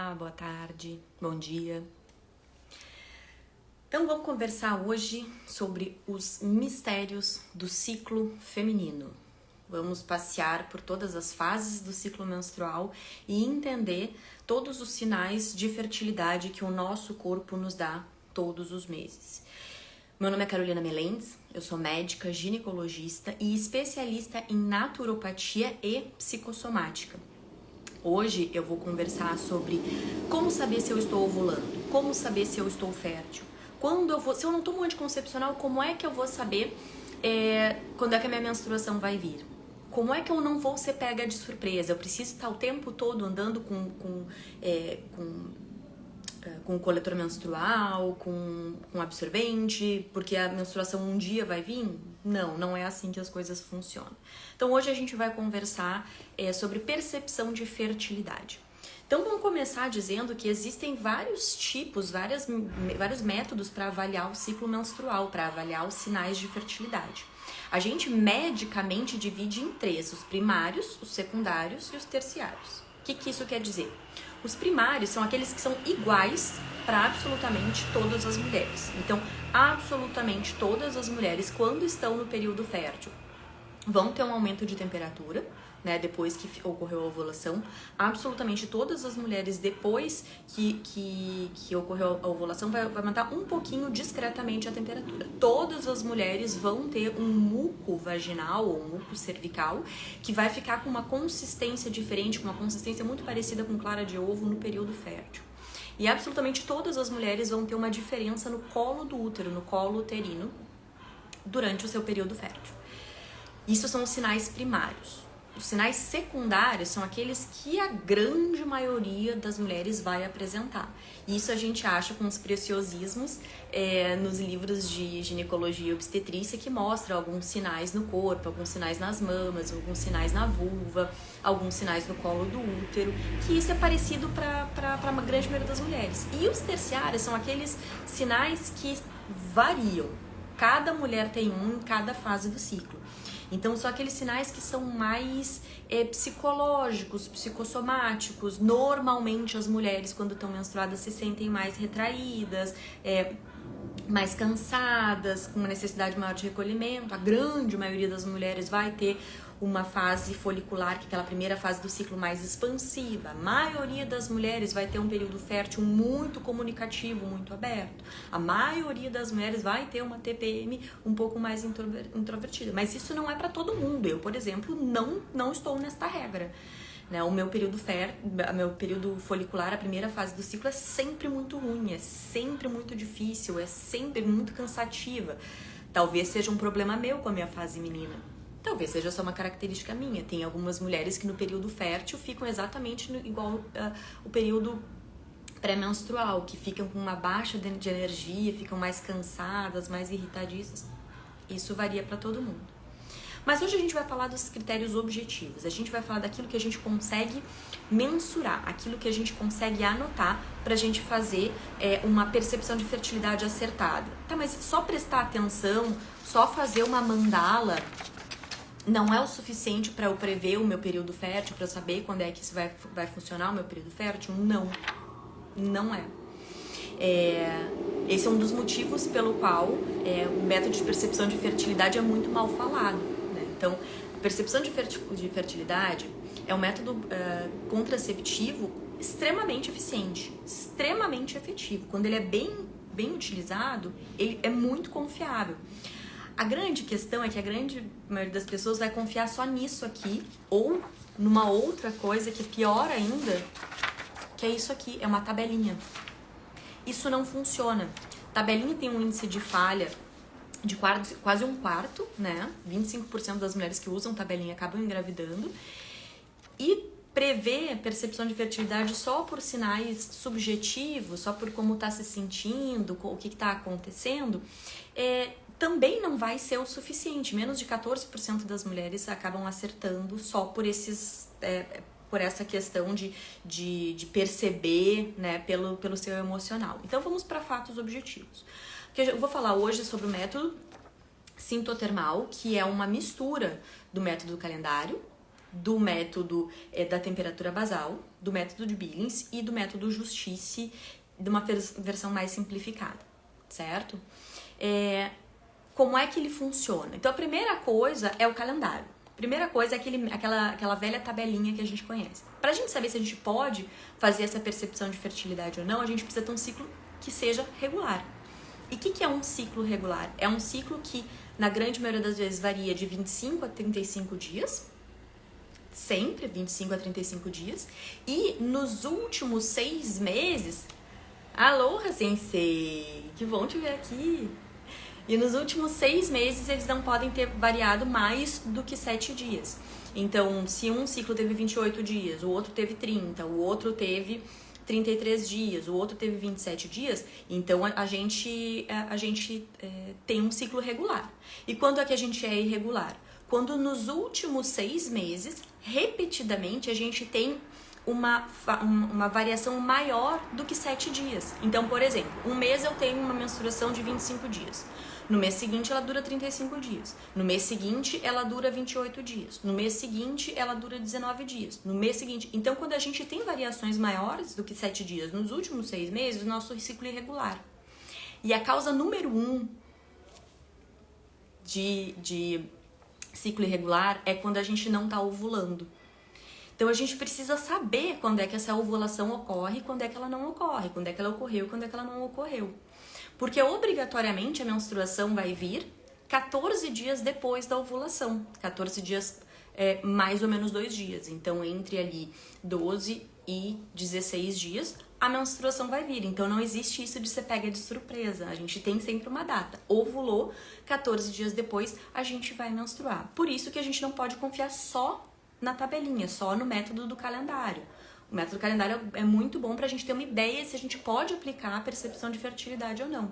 Olá, boa tarde, bom dia. Então vamos conversar hoje sobre os mistérios do ciclo feminino. Vamos passear por todas as fases do ciclo menstrual e entender todos os sinais de fertilidade que o nosso corpo nos dá todos os meses. Meu nome é Carolina Melendes, eu sou médica, ginecologista e especialista em naturopatia e psicossomática. Hoje eu vou conversar sobre como saber se eu estou ovulando, como saber se eu estou fértil, se eu não tomo anticoncepcional, como é que eu vou saber quando é que a minha menstruação vai vir? Como é que eu não vou ser pega de surpresa? Eu preciso estar o tempo todo andando com coletor menstrual, com absorvente, porque a menstruação um dia vai vir? Não é assim que as coisas funcionam. Então hoje a gente vai conversar sobre percepção de fertilidade. Então vamos começar dizendo que existem vários tipos, vários métodos para avaliar o ciclo menstrual, para avaliar os sinais de fertilidade. A gente medicamente divide em três: os primários, os secundários e os terciários. O que isso quer dizer? Os primários são aqueles que são iguais para absolutamente todas as mulheres. Então, absolutamente todas as mulheres, quando estão no período fértil, vão ter um aumento de temperatura, né, depois que ocorreu a ovulação. Absolutamente todas as mulheres, depois que ocorreu a ovulação, vai aumentar um pouquinho discretamente a temperatura. Todas as mulheres vão ter um muco vaginal ou um muco cervical que vai ficar com uma consistência diferente, com uma consistência muito parecida com clara de ovo no período fértil. E absolutamente todas as mulheres vão ter uma diferença no colo do útero, no colo uterino, durante o seu período fértil. Isso são os sinais primários. Os sinais secundários são aqueles que a grande maioria das mulheres vai apresentar. Isso a gente acha com os preciosismos nos livros de ginecologia e obstetrícia, que mostram alguns sinais no corpo, alguns sinais nas mamas, alguns sinais na vulva, alguns sinais no colo do útero, que isso é parecido para uma grande maioria das mulheres. E os terciários são aqueles sinais que variam. Cada mulher tem um em cada fase do ciclo. Então, são aqueles sinais que são mais psicológicos, psicossomáticos. Normalmente, as mulheres, quando estão menstruadas, se sentem mais retraídas, mais cansadas, com uma necessidade maior de recolhimento. A grande maioria das mulheres vai ter uma fase folicular, que é aquela primeira fase do ciclo mais expansiva. A maioria das mulheres vai ter um período fértil muito comunicativo, muito aberto. A maioria das mulheres vai ter uma TPM um pouco mais introvertida. Mas isso não é para todo mundo. Eu, por exemplo, não estou nesta regra. O meu período folicular, a primeira fase do ciclo, é sempre muito ruim, é sempre muito difícil, é sempre muito cansativa. Talvez seja um problema meu com a minha fase menina. Talvez seja só uma característica minha. Tem algumas mulheres que no período fértil ficam exatamente igual o período pré-menstrual, que ficam com uma baixa de energia, ficam mais cansadas, mais irritadiças. Isso varia para todo mundo. Mas hoje a gente vai falar dos critérios objetivos. A gente vai falar daquilo que a gente consegue mensurar, aquilo que a gente consegue anotar para a gente fazer uma percepção de fertilidade acertada. Tá, mas só prestar atenção, só fazer uma mandala não é o suficiente para eu prever o meu período fértil, para eu saber quando é que isso vai funcionar o meu período fértil? Não é. Esse é um dos motivos pelo qual o método de percepção de fertilidade é muito mal falado, né? Então, a percepção de fertilidade é um método contraceptivo extremamente eficiente, extremamente efetivo. Quando ele é bem utilizado, ele é muito confiável. A grande questão é que a grande maioria das pessoas vai confiar só nisso aqui, ou numa outra coisa que é pior ainda, que é isso aqui, é uma tabelinha. Isso não funciona. Tabelinha tem um índice de falha de quase um quarto, né? 25% das mulheres que usam tabelinha acabam engravidando. E prever percepção de fertilidade só por sinais subjetivos, só por como está se sentindo, o que está acontecendo, também não vai ser o suficiente. Menos de 14% das mulheres acabam acertando só por por essa questão de perceber, né, pelo seu emocional. Então vamos para fatos objetivos. Eu vou falar hoje sobre o método sintotermal, que é uma mistura do método do calendário do método da temperatura basal, do método de Billings e do método Justice, de uma versão mais simplificada, certo? Como é que ele funciona? Então, a primeira coisa é o calendário. A primeira coisa é aquela velha tabelinha que a gente conhece. Para a gente saber se a gente pode fazer essa percepção de fertilidade ou não, a gente precisa ter um ciclo que seja regular. E o que é um ciclo regular? É um ciclo que, na grande maioria das vezes, varia de 25 a 35 dias, sempre 25 a 35 dias, e nos últimos 6 meses, aloha, sensei, que bom te ver aqui! E nos últimos 6 meses eles não podem ter variado mais do que 7 dias. Então, se um ciclo teve 28 dias, o outro teve 30, o outro teve 33 dias, o outro teve 27 dias, então a gente tem um ciclo regular. E quando é que a gente é irregular? Quando nos últimos 6 meses, repetidamente, a gente tem uma variação maior do que 7 dias. Então, por exemplo, um mês eu tenho uma menstruação de 25 dias. No mês seguinte, ela dura 35 dias. No mês seguinte, ela dura 28 dias. No mês seguinte, ela dura 19 dias. No mês seguinte... Então, quando a gente tem variações maiores do que 7 dias nos últimos 6 meses, o nosso ciclo é irregular. E a causa número 1 de ciclo irregular é quando a gente não está ovulando. Então, a gente precisa saber quando é que essa ovulação ocorre, quando é que ela não ocorre, quando é que ela ocorreu e quando é que ela não ocorreu. Porque, obrigatoriamente, a menstruação vai vir 14 dias depois da ovulação. 14 dias, mais ou menos 2 dias. Então, entre ali 12 e 16 dias, a menstruação vai vir. Então, não existe isso de ser pega de surpresa. A gente tem sempre uma data. Ovulou, 14 dias depois, a gente vai menstruar. Por isso que a gente não pode confiar só na tabelinha, só no método do calendário. O método do calendário é muito bom para a gente ter uma ideia se a gente pode aplicar a percepção de fertilidade ou não.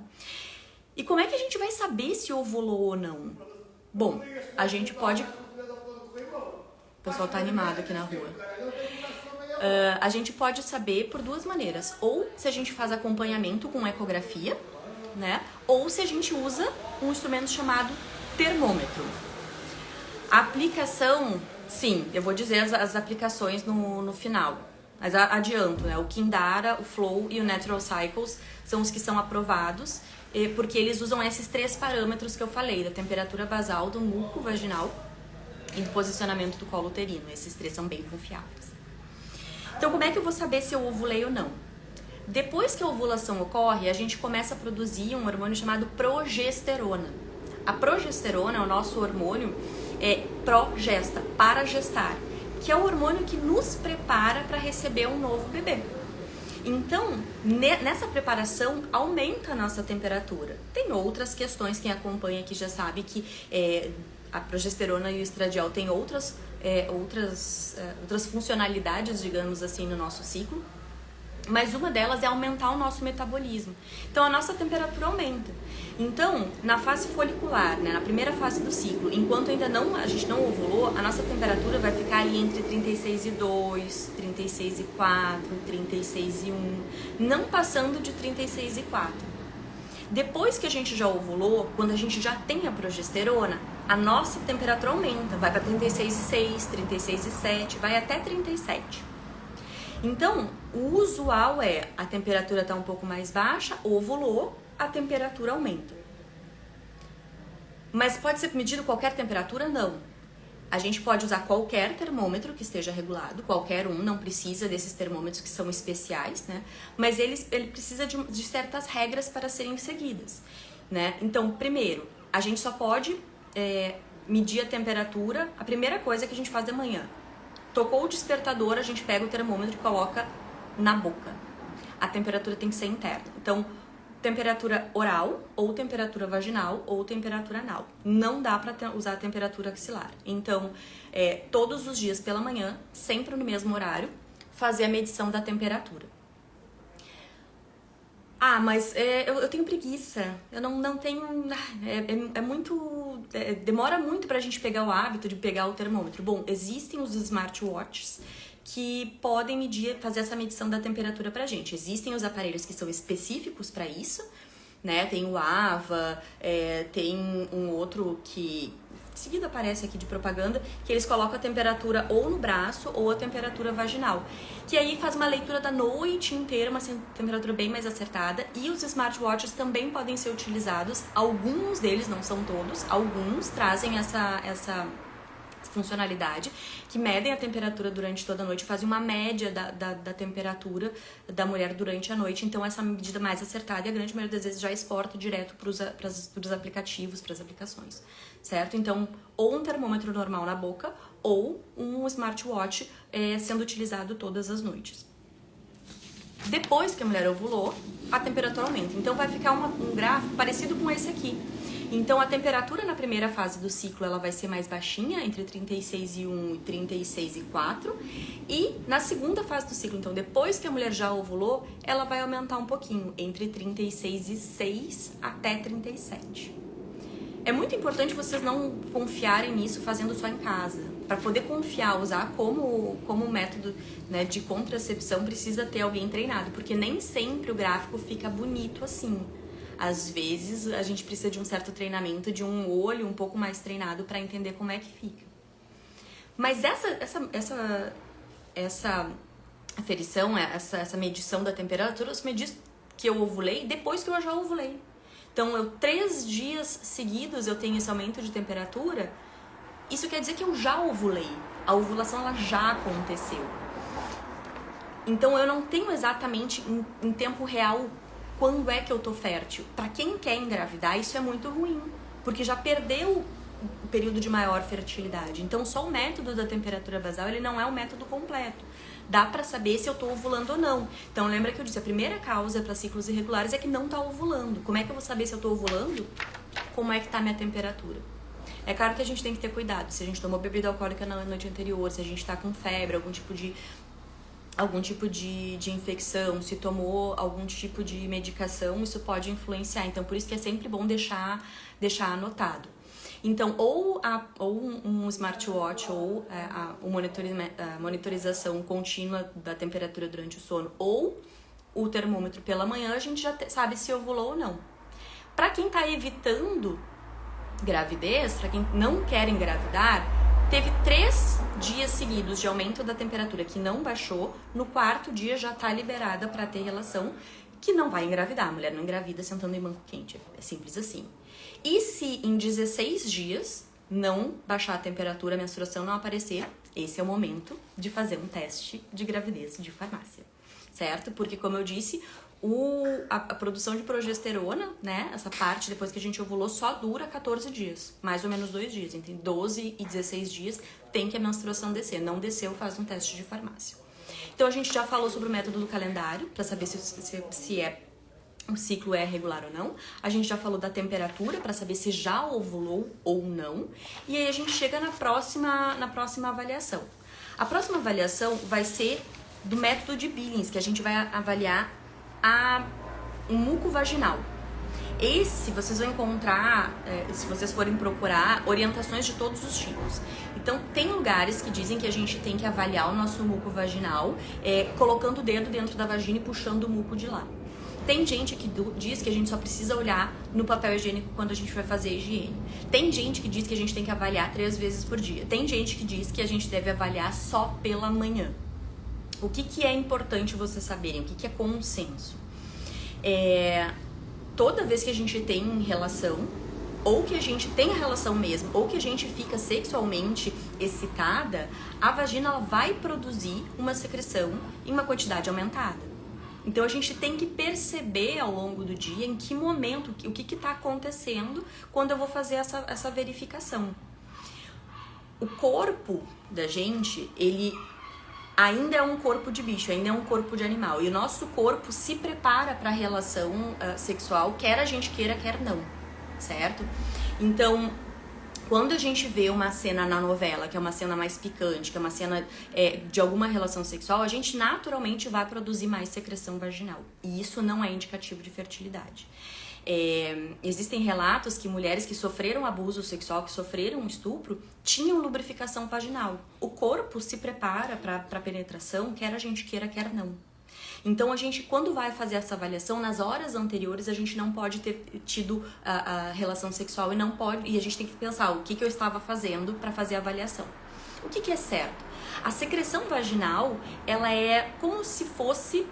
E como é que a gente vai saber se ovulou ou não? Bom, a gente pode... O pessoal tá animado aqui na rua. A gente pode saber por 2 maneiras. Ou se a gente faz acompanhamento com ecografia, né? Ou se a gente usa um instrumento chamado termômetro. A aplicação... Sim, eu vou dizer as aplicações no final. Mas adianto, né? O Kindara, o Flow e o Natural Cycles são os que são aprovados, porque eles usam esses 3 parâmetros que eu falei, da temperatura basal, do muco vaginal e do posicionamento do colo uterino. Esses 3 são bem confiáveis. Então, como é que eu vou saber se eu ovulei ou não? Depois que a ovulação ocorre, a gente começa a produzir um hormônio chamado progesterona. A progesterona é o nosso hormônio progesta, para gestar, que é o hormônio que nos prepara para receber um novo bebê. Então, nessa preparação, aumenta a nossa temperatura. Tem outras questões, quem acompanha aqui já sabe que a progesterona e o estradiol têm outras funcionalidades, digamos assim, no nosso ciclo. Mas uma delas é aumentar o nosso metabolismo. Então, a nossa temperatura aumenta. Então, na fase folicular, né, na primeira fase do ciclo, enquanto a gente não ovulou, a nossa temperatura vai ficar ali entre 36,2, 36,4, 36,1, não passando de 36,4. Depois que a gente já ovulou, quando a gente já tem a progesterona, a nossa temperatura aumenta, vai para 36,6, 36,7, vai até 37. Então, o usual é a temperatura está um pouco mais baixa, ovulou, a temperatura aumenta. Mas pode ser medido qualquer temperatura? Não. A gente pode usar qualquer termômetro que esteja regulado, qualquer um, não precisa desses termômetros que são especiais, né? Mas ele precisa de certas regras para serem seguidas, né? Então, primeiro, a gente só pode medir a temperatura, a primeira coisa que a gente faz de manhã. Tocou o despertador, a gente pega o termômetro e coloca na boca. A temperatura tem que ser interna. Então, temperatura oral, ou temperatura vaginal, ou temperatura anal. Não dá para usar a temperatura axilar. Então, todos os dias pela manhã, sempre no mesmo horário, fazer a medição da temperatura. Ah, mas eu tenho preguiça. Eu não tenho... demora muito pra gente pegar o hábito de pegar o termômetro. Bom, existem os smartwatches que podem fazer essa medição da temperatura pra gente. Existem os aparelhos que são específicos para isso, né? Tem o AVA, tem um outro que seguida aparece aqui de propaganda, que eles colocam a temperatura ou no braço ou a temperatura vaginal. Que aí faz uma leitura da noite inteira, uma temperatura bem mais acertada. E os smartwatches também podem ser utilizados. Alguns deles, não são todos, alguns trazem essa funcionalidade, que medem a temperatura durante toda a noite, fazem uma média da temperatura da mulher durante a noite. Então essa medida mais acertada, e a grande maioria das vezes já exporta direto para os aplicativos, para as aplicações, certo? Então, ou um termômetro normal na boca, ou um smartwatch sendo utilizado todas as noites. Depois que a mulher ovulou, a temperatura aumenta. Então vai ficar um gráfico parecido com esse aqui. Então, a temperatura na primeira fase do ciclo ela vai ser mais baixinha, entre 36,1 e 36,4. E na segunda fase do ciclo, então depois que a mulher já ovulou, ela vai aumentar um pouquinho, entre 36,6 até 37. É muito importante vocês não confiarem nisso fazendo só em casa. Para poder confiar, usar como método, né, de contracepção, precisa ter alguém treinado, porque nem sempre o gráfico fica bonito assim. Às vezes a gente precisa de um certo treinamento, de um olho um pouco mais treinado para entender como é que fica. Mas essa aferição, essa medição da temperatura, me diz que eu ovulei depois que eu já ovulei. Então, 3 dias seguidos eu tenho esse aumento de temperatura, isso quer dizer que eu já ovulei. A ovulação ela já aconteceu. Então, eu não tenho exatamente em tempo real quando é que eu tô fértil. Para quem quer engravidar, isso é muito ruim, porque já perdeu o período de maior fertilidade. Então, só o método da temperatura basal, ele não é o método completo. Dá pra saber se eu tô ovulando ou não. Então, lembra que eu disse, a primeira causa para ciclos irregulares é que não tá ovulando. Como é que eu vou saber se eu tô ovulando? Como é que tá a minha temperatura? É claro que a gente tem que ter cuidado. Se a gente tomou bebida alcoólica na noite anterior, se a gente tá com febre, algum tipo de infecção, se tomou algum tipo de medicação, isso pode influenciar. Então, por isso que é sempre bom deixar anotado. Então, ou um smartwatch ou a monitorização contínua da temperatura durante o sono, ou o termômetro pela manhã, a gente já sabe se ovulou ou não. Para quem está evitando gravidez, para quem não quer engravidar, teve 3 dias seguidos de aumento da temperatura que não baixou, no 4º dia já está liberada para ter relação, que não vai engravidar. A mulher não engravida sentando em banco quente, é simples assim. E se em 16 dias não baixar a temperatura, a menstruação não aparecer, esse é o momento de fazer um teste de gravidez de farmácia, certo? Porque, como eu disse, a produção de progesterona, né, essa parte depois que a gente ovulou, só dura 14 dias, mais ou menos 2 dias, entre 12 e 16 dias tem que a menstruação descer. Não desceu, faz um teste de farmácia. Então a gente já falou sobre o método do calendário, para saber se o ciclo é regular ou não. A gente já falou da temperatura, para saber se já ovulou ou não. E aí a gente chega na próxima avaliação. A próxima avaliação vai ser do método de Billings, que a gente vai avaliar o muco vaginal. Esse vocês vão encontrar, se vocês forem procurar, orientações de todos os tipos. Então, tem lugares que dizem que a gente tem que avaliar o nosso muco vaginal colocando o dedo dentro da vagina e puxando o muco de lá. Tem gente que diz que a gente só precisa olhar no papel higiênico quando a gente vai fazer a higiene. Tem gente que diz que a gente tem que avaliar 3 vezes por dia. Tem gente que diz que a gente deve avaliar só pela manhã. O que é importante vocês saberem? O que é consenso? Toda vez que a gente tem relação, ou que a gente tem a relação mesmo, ou que a gente fica sexualmente excitada, a vagina ela vai produzir uma secreção em uma quantidade aumentada. Então a gente tem que perceber ao longo do dia em que momento, o que está acontecendo quando eu vou fazer essa verificação. O corpo da gente, ele ainda é um corpo de bicho, ainda é um corpo de animal. E o nosso corpo se prepara para a relação sexual, quer a gente queira, quer não, certo? Então, quando a gente vê uma cena na novela, que é uma cena mais picante, que é uma cena de alguma relação sexual, a gente naturalmente vai produzir mais secreção vaginal. E isso não é indicativo de fertilidade. Existem relatos que mulheres que sofreram abuso sexual, que sofreram estupro, tinham lubrificação vaginal. O corpo se prepara para a penetração, quer a gente queira, quer não. Então a gente, quando vai fazer essa avaliação, nas horas anteriores a gente não pode ter tido a relação sexual e a gente tem que pensar o que eu estava fazendo para fazer a avaliação. O que é certo? A secreção vaginal, ela é como se fosse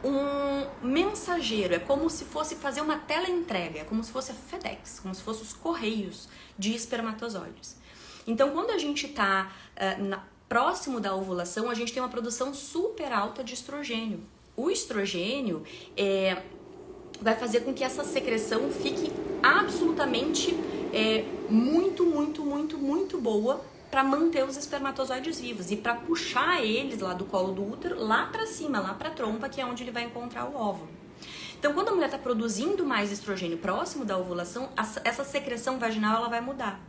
um mensageiro, é como se fosse fazer uma teleentrega, é como se fosse a FedEx, como se fosse os correios de espermatozoides. Então, quando a gente está próximo da ovulação, a gente tem uma produção super alta de estrogênio. O estrogênio vai fazer com que essa secreção fique absolutamente muito boa para manter os espermatozoides vivos e para puxar eles lá do colo do útero lá para cima, lá para a trompa, que é onde ele vai encontrar o óvulo. Então, quando a mulher está produzindo mais estrogênio próximo da ovulação, essa secreção vaginal ela vai mudar.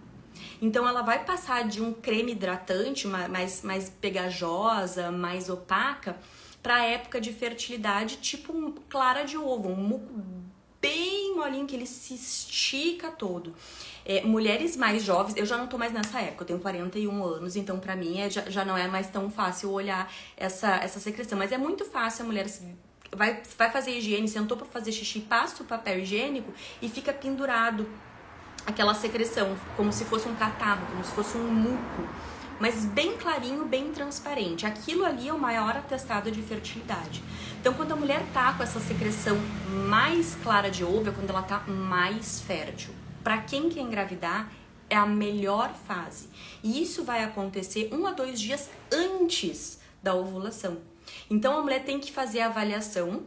Então, ela vai passar de um creme hidratante mais pegajosa, mais opaca, para a época de fertilidade, tipo clara de ovo, um muco bem molinho que ele se estica todo. Mulheres mais jovens, eu já não tô mais nessa época, eu tenho 41 anos, então pra mim já não é mais tão fácil olhar essa secreção, mas é muito fácil a mulher vai fazer higiene, sentou pra fazer xixi, passa o papel higiênico e fica pendurado aquela secreção, como se fosse um catarro, como se fosse um muco, mas bem clarinho, bem transparente. Aquilo ali é o maior atestado de fertilidade. Então, quando a mulher tá com essa secreção mais clara de ovo, é quando ela tá mais fértil. Para quem quer engravidar, é a melhor fase. E isso vai acontecer 1 a 2 dias antes da ovulação. Então, a mulher tem que fazer a avaliação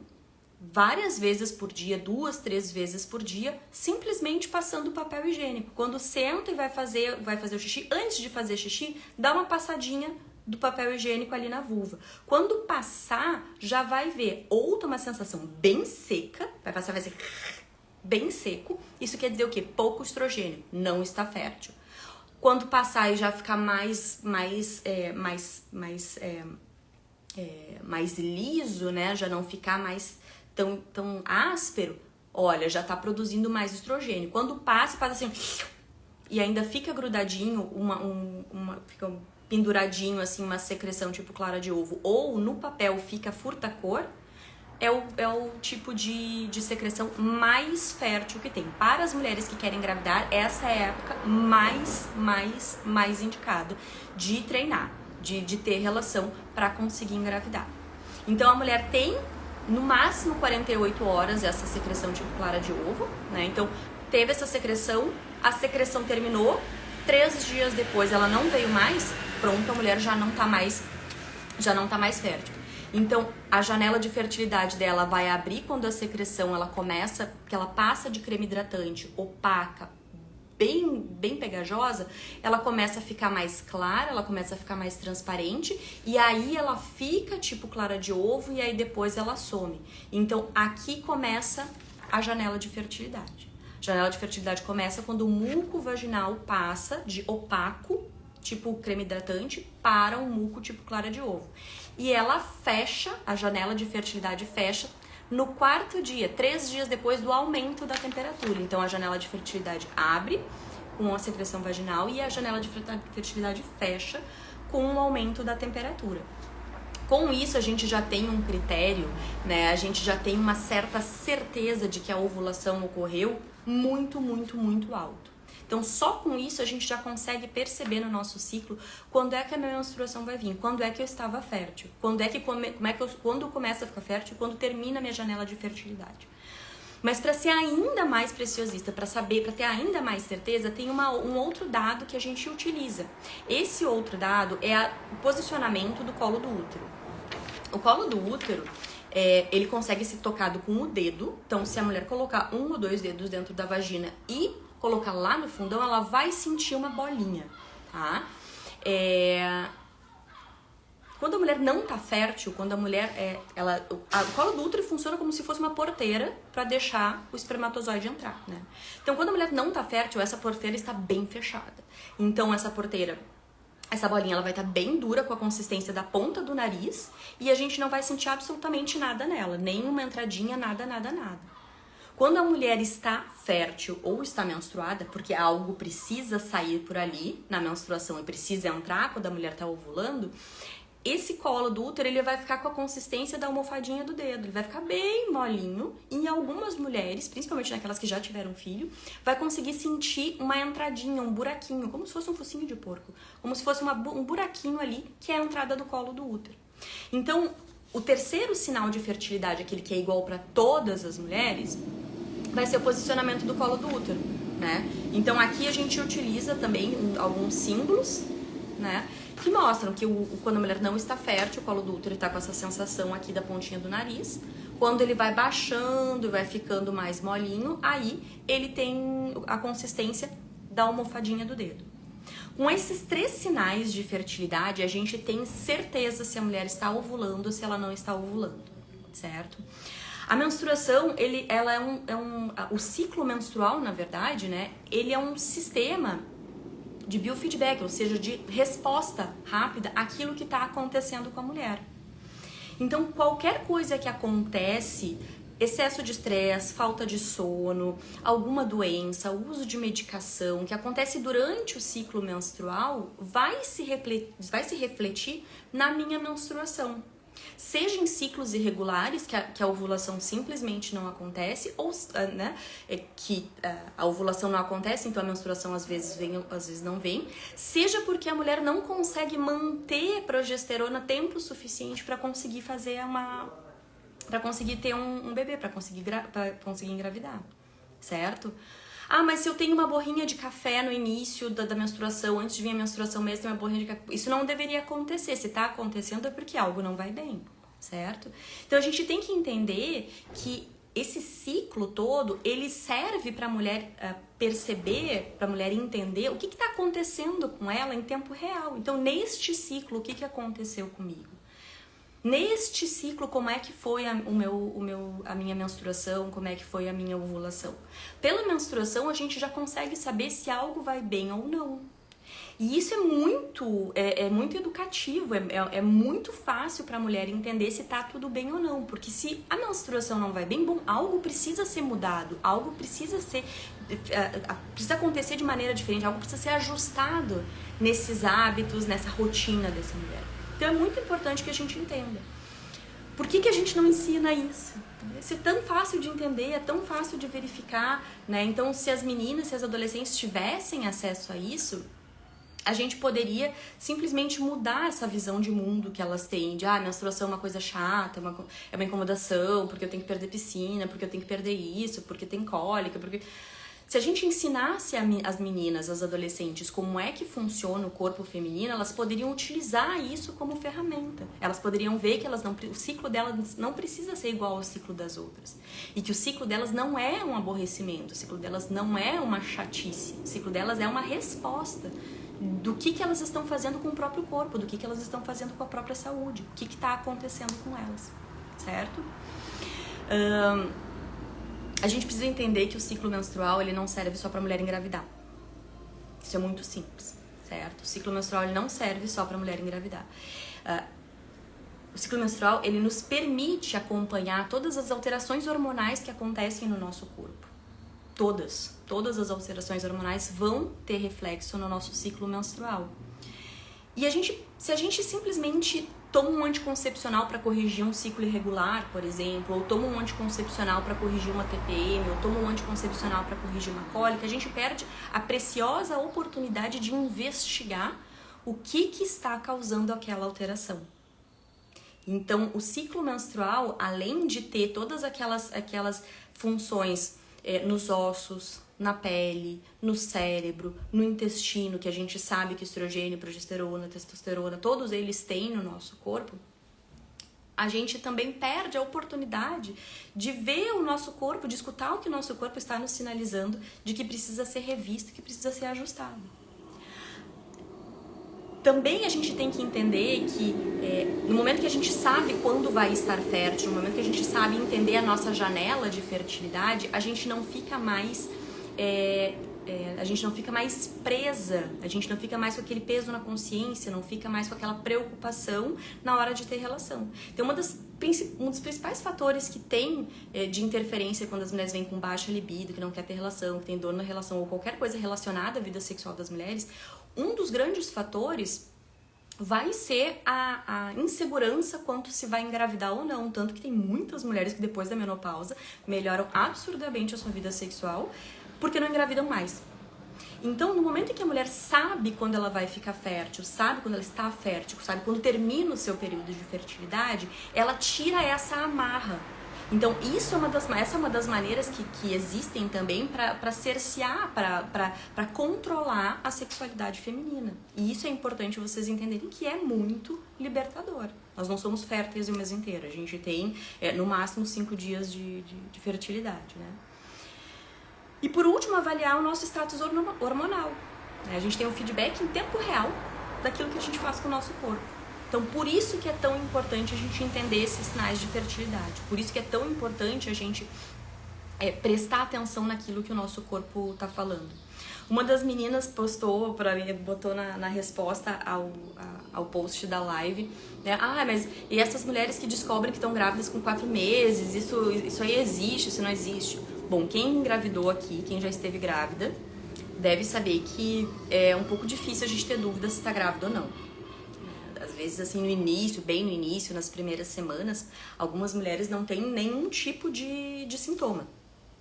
várias vezes por dia, 2, 3 vezes por dia, simplesmente passando o papel higiênico. Quando senta e vai fazer o xixi, antes de fazer xixi, dá uma passadinha do papel higiênico ali na vulva. Quando passar, já vai ver ou uma sensação bem seca, vai ser bem seco. Isso quer dizer o quê? Pouco estrogênio, não está fértil. Quando passar e já ficar mais liso, né? Já não ficar mais tão áspero, olha, já tá produzindo mais estrogênio. Quando passa, faz assim, e ainda fica grudadinho, fica penduradinho, assim, uma secreção tipo clara de ovo, ou no papel fica furta-cor, é o tipo de secreção mais fértil que tem. Para as mulheres que querem engravidar, essa é a época mais indicada de treinar, de ter relação para conseguir engravidar. Então, a mulher tem no máximo 48 horas essa secreção tipo clara de ovo, né? Então, teve essa secreção, a secreção terminou, 3 dias depois ela não veio mais, pronto, a mulher já não tá mais fértil. Então, a janela de fertilidade dela vai abrir quando a secreção ela começa, que ela passa de creme hidratante opaca, bem pegajosa, ela começa a ficar mais clara, ela começa a ficar mais transparente e aí ela fica tipo clara de ovo e aí depois ela some. Então, aqui começa a janela de fertilidade. A janela de fertilidade começa quando o muco vaginal passa de opaco, tipo creme hidratante, para um muco tipo clara de ovo. E ela fecha, a janela de fertilidade fecha no 4º dia, 3 dias depois do aumento da temperatura. Então, a janela de fertilidade abre com a secreção vaginal e a janela de fertilidade fecha com o aumento da temperatura. Com isso, a gente já tem um critério, né? A gente já tem uma certa certeza de que a ovulação ocorreu muito alto. Então, só com isso a gente já consegue perceber no nosso ciclo quando é que a minha menstruação vai vir, quando é que eu estava fértil, quando começa a ficar fértil e quando termina a minha janela de fertilidade. Mas para ser ainda mais preciosista, para ter ainda mais certeza, tem um outro dado que a gente utiliza. Esse outro dado é o posicionamento do colo do útero. O colo do útero, ele consegue ser tocado com o dedo. Então, se a mulher colocar 1 ou 2 dedos dentro da vagina e colocar lá no fundão, ela vai sentir uma bolinha, tá? Quando a mulher não tá fértil, quando a mulher o colo do útero funciona como se fosse uma porteira para deixar o espermatozoide entrar, né? Então, quando a mulher não tá fértil, essa porteira está bem fechada. Então, essa bolinha, ela vai estar bem dura, com a consistência da ponta do nariz, e a gente não vai sentir absolutamente nada nela, nenhuma entradinha, nada. Quando a mulher está fértil ou está menstruada, porque algo precisa sair por ali na menstruação e precisa entrar quando a mulher está ovulando, esse colo do útero, ele vai ficar com a consistência da almofadinha do dedo. Ele vai ficar bem molinho. E em algumas mulheres, principalmente naquelas que já tiveram filho, vai conseguir sentir uma entradinha, um buraquinho, como se fosse um focinho de porco. Como se fosse um buraquinho ali, que é a entrada do colo do útero. Então, o terceiro sinal de fertilidade, aquele que é igual para todas as mulheres, vai ser o posicionamento do colo do útero, né? Então, aqui a gente utiliza também alguns símbolos, né? Que mostram que quando a mulher não está fértil, o colo do útero está com essa sensação aqui da pontinha do nariz. Quando ele vai baixando e vai ficando mais molinho, aí ele tem a consistência da almofadinha do dedo. Com esses 3 sinais de fertilidade, a gente tem certeza se a mulher está ovulando ou se ela não está ovulando, certo? A menstruação, o ciclo menstrual, na verdade, né? Ele é um sistema de biofeedback, ou seja, de resposta rápida àquilo que está acontecendo com a mulher. Então, qualquer coisa que acontece, excesso de estresse, falta de sono, alguma doença, uso de medicação, que acontece durante o ciclo menstrual, vai se refletir na minha menstruação. Seja em ciclos irregulares, que a ovulação simplesmente não acontece, ou né, que a ovulação não acontece, então a menstruação às vezes vem, às vezes não vem, seja porque a mulher não consegue manter progesterona tempo suficiente para conseguir fazer para conseguir ter um bebê, para conseguir engravidar, certo? Ah, mas se eu tenho uma borrinha de café no início da menstruação, antes de vir a menstruação mesmo, tem uma borrinha de café. Isso não deveria acontecer. Se tá acontecendo é porque algo não vai bem, certo? Então a gente tem que entender que esse ciclo todo, ele serve para a mulher perceber, para a mulher entender o que está acontecendo com ela em tempo real. Então, neste ciclo, o que aconteceu comigo? Neste ciclo, como é que foi a minha menstruação, como é que foi a minha ovulação? Pela menstruação, a gente já consegue saber se algo vai bem ou não. E isso é muito educativo, é muito fácil para a mulher entender se tá tudo bem ou não. Porque se a menstruação não vai bem, bom, algo precisa ser mudado, algo precisa acontecer de maneira diferente, algo precisa ser ajustado nesses hábitos, nessa rotina dessa mulher. Então é muito importante que a gente entenda. Por que a gente não ensina isso? Isso é tão fácil de entender, é tão fácil de verificar, né? Então, se as meninas, se as adolescentes tivessem acesso a isso, a gente poderia simplesmente mudar essa visão de mundo que elas têm, de menstruação é uma coisa chata, é uma incomodação, porque eu tenho que perder piscina, porque eu tenho que perder isso, porque tem cólica, porque... Se a gente ensinasse as meninas, as adolescentes, como é que funciona o corpo feminino, elas poderiam utilizar isso como ferramenta. Elas poderiam ver que o ciclo delas não precisa ser igual ao ciclo das outras. E que o ciclo delas não é um aborrecimento, o ciclo delas não é uma chatice, o ciclo delas é uma resposta do que elas estão fazendo com o próprio corpo, do que elas estão fazendo com a própria saúde, o que está acontecendo com elas, certo? A gente precisa entender que o ciclo menstrual ele não serve só para a mulher engravidar. Isso é muito simples, certo? O ciclo menstrual ele não serve só para a mulher engravidar. O ciclo menstrual ele nos permite acompanhar todas as alterações hormonais que acontecem no nosso corpo. Todas as alterações hormonais vão ter reflexo no nosso ciclo menstrual. E se a gente simplesmente toma um anticoncepcional para corrigir um ciclo irregular, por exemplo, ou toma um anticoncepcional para corrigir uma TPM, ou toma um anticoncepcional para corrigir uma cólica, a gente perde a preciosa oportunidade de investigar o que está causando aquela alteração. Então, o ciclo menstrual, além de ter todas aquelas funções nos ossos, na pele, no cérebro, no intestino, que a gente sabe que estrogênio, progesterona, testosterona, todos eles têm no nosso corpo, a gente também perde a oportunidade de ver o nosso corpo, de escutar o que o nosso corpo está nos sinalizando de que precisa ser revisto, que precisa ser ajustado. Também a gente tem que entender que no momento que a gente sabe quando vai estar fértil, no momento que a gente sabe entender a nossa janela de fertilidade, a gente não fica mais presa, a gente não fica mais com aquele peso na consciência, não fica mais com aquela preocupação na hora de ter relação. Então, um dos principais fatores que tem de interferência quando as mulheres vêm com baixa libido, que não quer ter relação, que tem dor na relação ou qualquer coisa relacionada à vida sexual das mulheres, um dos grandes fatores vai ser a insegurança quanto se vai engravidar ou não. Tanto que tem muitas mulheres que depois da menopausa melhoram absurdamente a sua vida sexual porque não engravidam mais. Então, no momento em que a mulher sabe quando ela vai ficar fértil, sabe quando ela está fértil, sabe quando termina o seu período de fertilidade, ela tira essa amarra. Então, essa é uma das maneiras que existem também para cercear, para controlar a sexualidade feminina. E isso é importante vocês entenderem que é muito libertador. Nós não somos férteis o mês inteiro. A gente tem, no máximo, 5 dias de fertilidade, né? E por último, avaliar o nosso status hormonal. A gente tem um feedback em tempo real daquilo que a gente faz com o nosso corpo. Então, por isso que é tão importante a gente entender esses sinais de fertilidade. Por isso que é tão importante a gente prestar atenção naquilo que o nosso corpo está falando. Uma das meninas postou para mim, botou na resposta ao post da live, né? Mas e essas mulheres que descobrem que estão grávidas com 4 meses, isso aí existe, isso não existe? Bom, quem engravidou aqui, quem já esteve grávida, deve saber que é um pouco difícil a gente ter dúvida se está grávida ou não. Às vezes, assim, no início, bem no início, nas primeiras semanas, algumas mulheres não têm nenhum tipo de sintoma.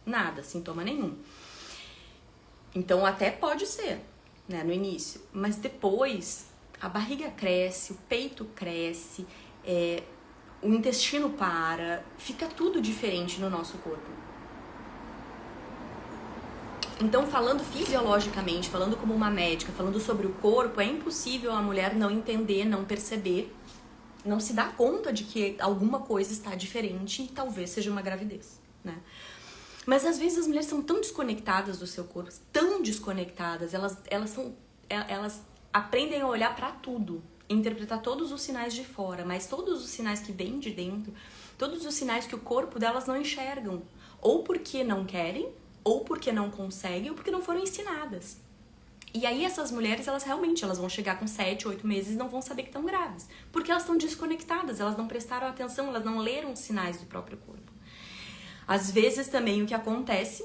Nada, sintoma nenhum. Então, até pode ser, né, no início. Mas depois, a barriga cresce, o peito cresce, o intestino para, fica tudo diferente no nosso corpo. Então, falando fisiologicamente, falando como uma médica, falando sobre o corpo, é impossível a mulher não entender, não perceber, não se dar conta de que alguma coisa está diferente e talvez seja uma gravidez, né? Mas às vezes as mulheres são tão desconectadas do seu corpo, tão desconectadas, elas aprendem a olhar para tudo, interpretar todos os sinais de fora, mas todos os sinais que vêm de dentro, todos os sinais que o corpo delas não enxergam, ou porque não querem, ou porque não conseguem, ou porque não foram ensinadas. E aí essas mulheres, elas vão chegar com 7, 8 meses e não vão saber que estão grávidas. Porque elas estão desconectadas, elas não prestaram atenção, elas não leram os sinais do próprio corpo. Às vezes também o que acontece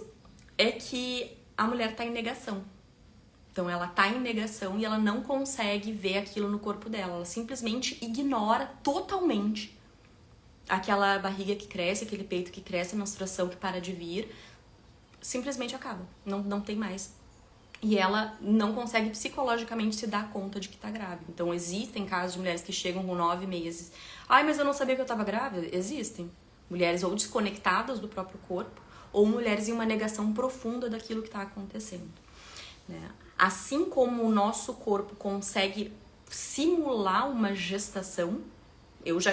é que a mulher está em negação. Então ela está em negação e ela não consegue ver aquilo no corpo dela. Ela simplesmente ignora totalmente aquela barriga que cresce, aquele peito que cresce, a menstruação que para de vir. Simplesmente acaba, não tem mais. E ela não consegue psicologicamente se dar conta de que tá grávida. Então existem casos de mulheres que chegam com 9 meses. Mas eu não sabia que eu tava grávida. Existem. Mulheres ou desconectadas do próprio corpo, ou mulheres em uma negação profunda daquilo que tá acontecendo, né? Assim como o nosso corpo consegue simular uma gestação,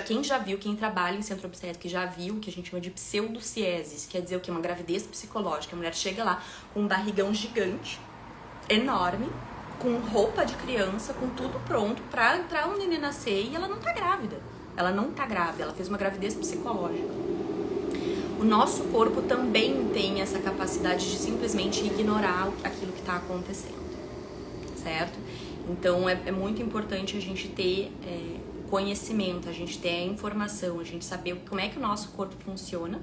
quem já viu, quem trabalha em centro obstétrico, já viu o que a gente chama de pseudocieses, quer dizer o que? Uma gravidez psicológica. A mulher chega lá com um barrigão gigante, enorme, com roupa de criança, com tudo pronto pra um neném nascer e ela não tá grávida. Ela não tá grávida, ela fez uma gravidez psicológica. O nosso corpo também tem essa capacidade de simplesmente ignorar aquilo que tá acontecendo, certo? Então é muito importante a gente ter conhecimento, a gente ter a informação, a gente saber como é que o nosso corpo funciona,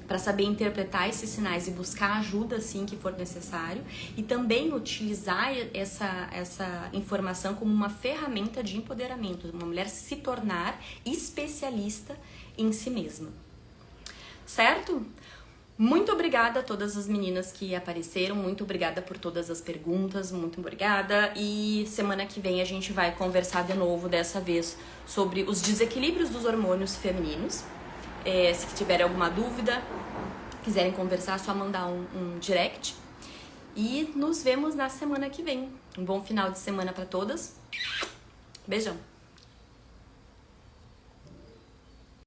para saber interpretar esses sinais e buscar ajuda assim que for necessário, e também utilizar essa informação como uma ferramenta de empoderamento, uma mulher se tornar especialista em si mesma. Certo? Muito obrigada a todas as meninas que apareceram, muito obrigada por todas as perguntas, muito obrigada. E semana que vem a gente vai conversar de novo, dessa vez, sobre os desequilíbrios dos hormônios femininos. Se tiverem alguma dúvida, quiserem conversar, é só mandar um direct. E nos vemos na semana que vem. Um bom final de semana para todas. Beijão!